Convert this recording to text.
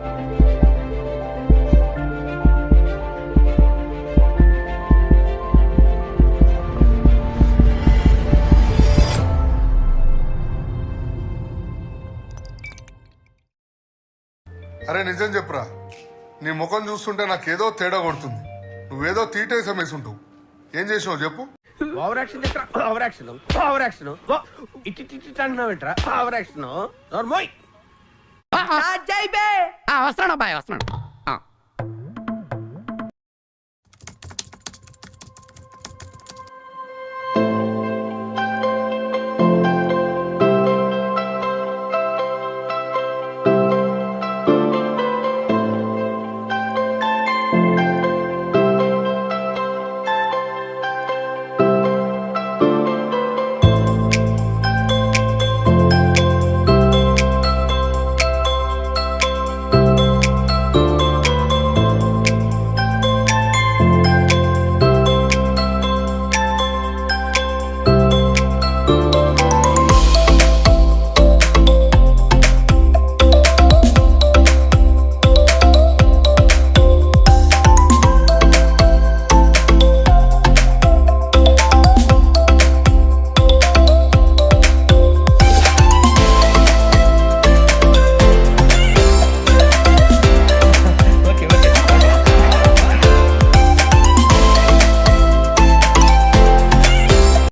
అరే నిజం చెప్పురా, నీ ముఖం చూస్తుంటే నాకేదో తేడా కొడుతుంది. నువ్వేదో తీటేసం వేసుంటావు. ఏం చేసావు చెప్పు? Over action over action over action ఇట్టి అంటున్నావు ఏంట్రా? ఓవర్ యాక్షన్ వస్తున్నాను అబ్బాయి, వస్తున్నాను.